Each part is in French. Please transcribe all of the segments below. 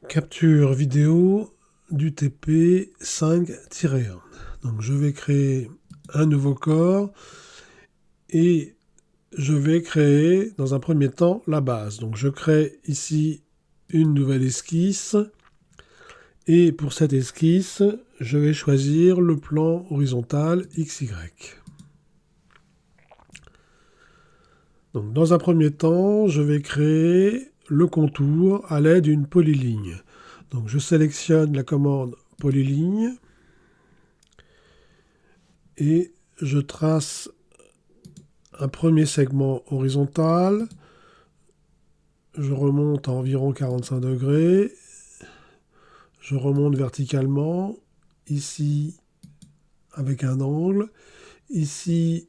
Capture vidéo du TP 5-1. Donc je vais créer un nouveau corps et je vais créer dans un premier temps la base. Donc je crée ici une nouvelle esquisse et pour cette esquisse, je vais choisir le plan horizontal XY. Donc dans un premier temps, je vais créer le contour à l'aide d'une polyligne. Donc je sélectionne la commande polyligne et je trace un premier segment horizontal. Je remonte à environ 45 degrés. Je remonte verticalement, ici avec un angle, ici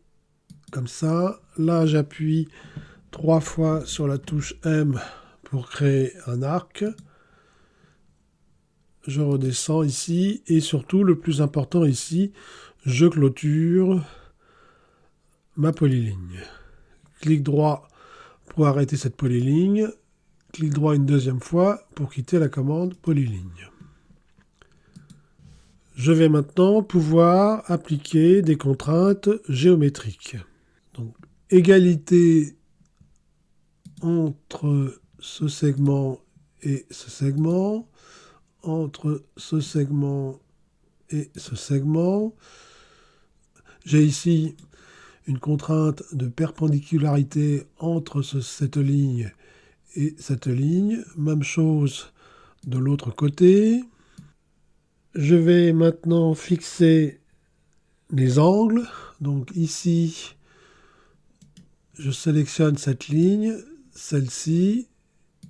comme ça. Là, j'appuie 3 fois sur la touche M pour créer un arc. Je redescends ici et surtout, le plus important ici, je clôture ma polyligne. Clic droit pour arrêter cette polyligne. Clic droit une deuxième fois pour quitter la commande polyligne. Je vais maintenant pouvoir appliquer des contraintes géométriques. Donc, égalité entre ce segment et ce segment, entre ce segment et ce segment. J'ai ici une contrainte de perpendicularité entre cette ligne et cette ligne. Même chose de l'autre côté. Je vais maintenant fixer les angles. Donc ici, je sélectionne cette ligne, celle-ci,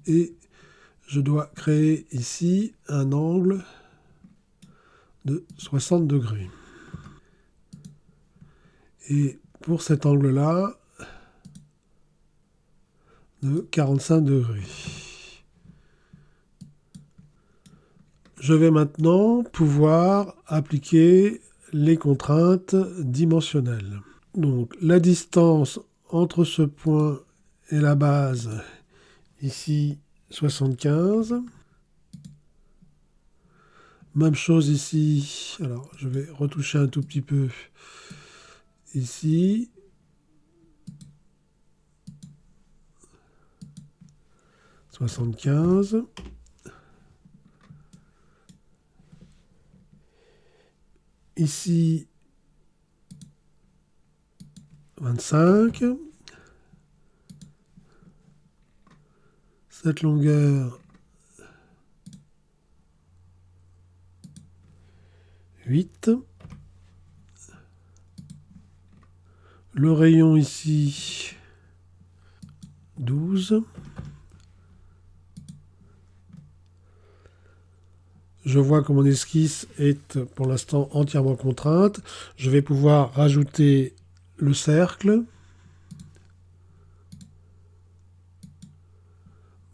et je dois créer ici un angle de 60 degrés. Et pour cet angle-là, de 45 degrés. Je vais maintenant pouvoir appliquer les contraintes dimensionnelles. Donc la distance entre ce point et la base, ici 75. Même chose ici. Alors je vais retoucher un tout petit peu ici. « 75. Ici, 25. Cette longueur, 8. Le rayon ici, 12. Je vois que mon esquisse est pour l'instant entièrement contrainte. Je vais pouvoir rajouter le cercle.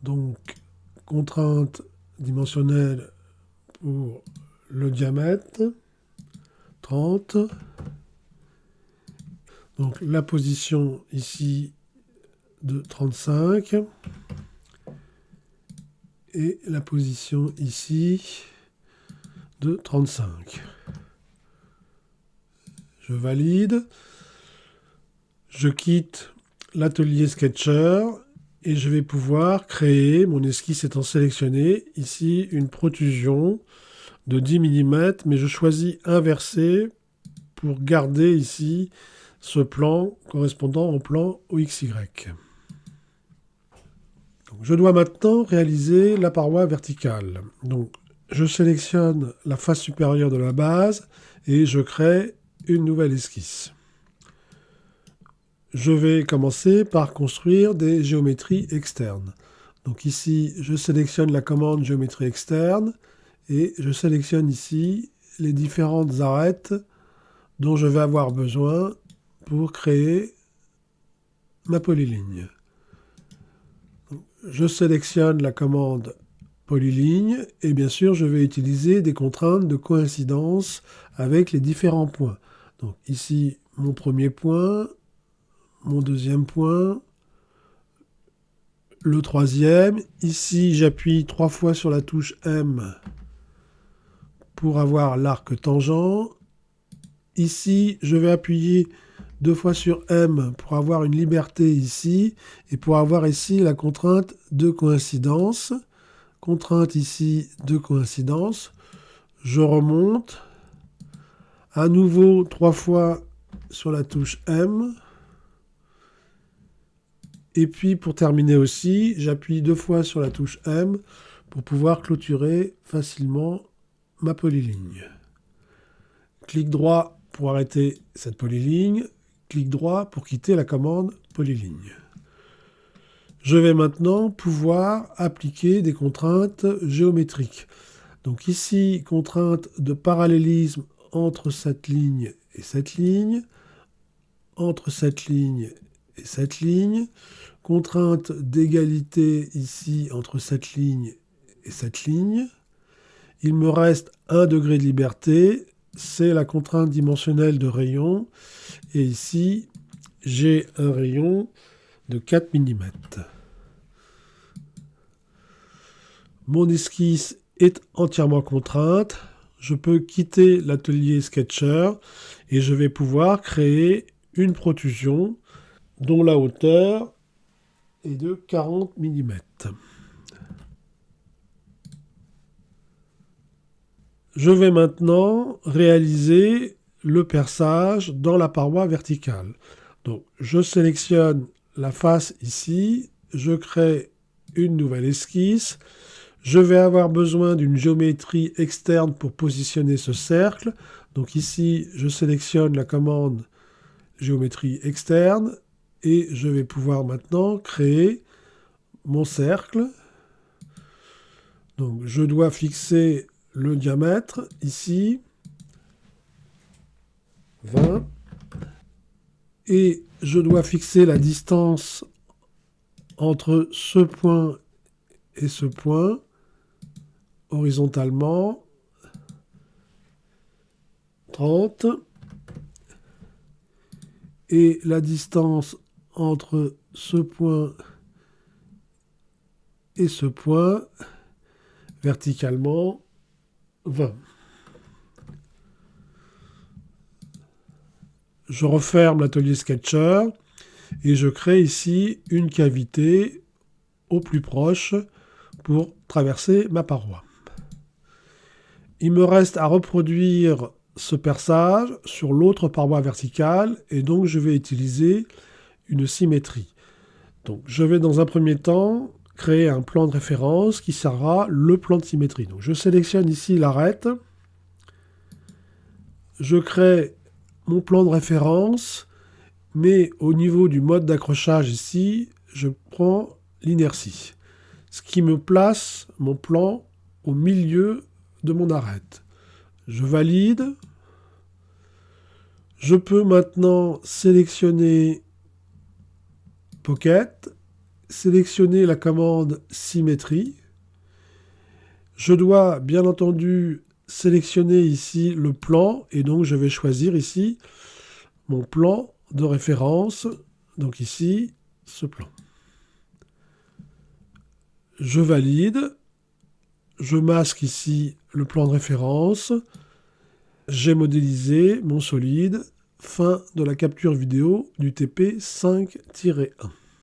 Donc, contrainte dimensionnelle pour le diamètre, 30. Donc, la position ici de 35. Et la position ici de 35. Je valide. Je quitte l'atelier Sketcher et je vais pouvoir créer, mon esquisse étant sélectionnée, ici une protrusion de 10 mm, mais je choisis inversé pour garder ici ce plan correspondant au plan OXY. Donc, je dois maintenant réaliser la paroi verticale. Donc, je sélectionne la face supérieure de la base et je crée une nouvelle esquisse. Je vais commencer par construire des géométries externes. Donc ici, je sélectionne la commande géométrie externe et je sélectionne ici les différentes arêtes dont je vais avoir besoin pour créer ma polyligne. Donc, je sélectionne la commande polyligne et bien sûr, je vais utiliser des contraintes de coïncidence avec les différents points. Donc ici, mon premier point, mon deuxième point, le troisième. Ici, j'appuie 3 fois sur la touche M pour avoir l'arc tangent. Ici, je vais appuyer 2 fois sur M pour avoir une liberté ici et pour avoir ici la contrainte de coïncidence. Contrainte ici de coïncidence. Je remonte. À nouveau 3 fois sur la touche M. Et puis pour terminer aussi, j'appuie 2 fois sur la touche M pour pouvoir clôturer facilement ma polyligne. Clic droit pour arrêter cette polyligne. Clic droit pour quitter la commande polyligne. Je vais maintenant pouvoir appliquer des contraintes géométriques. Donc ici, contrainte de parallélisme entre cette ligne et cette ligne, entre cette ligne et cette ligne, contrainte d'égalité ici entre cette ligne et cette ligne. Il me reste 1 degré de liberté, c'est la contrainte dimensionnelle de rayon, et ici j'ai un rayon de 4 mm. Mon esquisse est entièrement contrainte. Je peux quitter l'atelier Sketcher et je vais pouvoir créer une protrusion dont la hauteur est de 40 mm. Je vais maintenant réaliser le perçage dans la paroi verticale. Donc, je sélectionne la face ici, je crée une nouvelle esquisse. Je vais avoir besoin d'une géométrie externe pour positionner ce cercle. Donc ici, je sélectionne la commande géométrie externe et je vais pouvoir maintenant créer mon cercle. Donc je dois fixer le diamètre ici, 20, et je dois fixer la distance entre ce point et ce point, horizontalement, 30, et la distance entre ce point et ce point, verticalement, 20. Je referme l'atelier Sketcher et je crée ici une cavité au plus proche pour traverser ma paroi. Il me reste à reproduire ce perçage sur l'autre paroi verticale et donc je vais utiliser une symétrie. Donc je vais dans un premier temps créer un plan de référence qui sera le plan de symétrie. Donc je sélectionne ici l'arête, je crée mon plan de référence, mais au niveau du mode d'accrochage ici, je prends l'inertie, ce qui me place mon plan au milieu de mon arête. Je valide. Je peux maintenant sélectionner Pocket, sélectionner la commande symétrie. Je dois bien entendu sélectionner ici le plan et donc je vais choisir ici mon plan de référence. Donc ici, ce plan. Je valide. Je masque ici le plan de référence. J'ai modélisé mon solide. Fin de la capture vidéo du TP 5-1.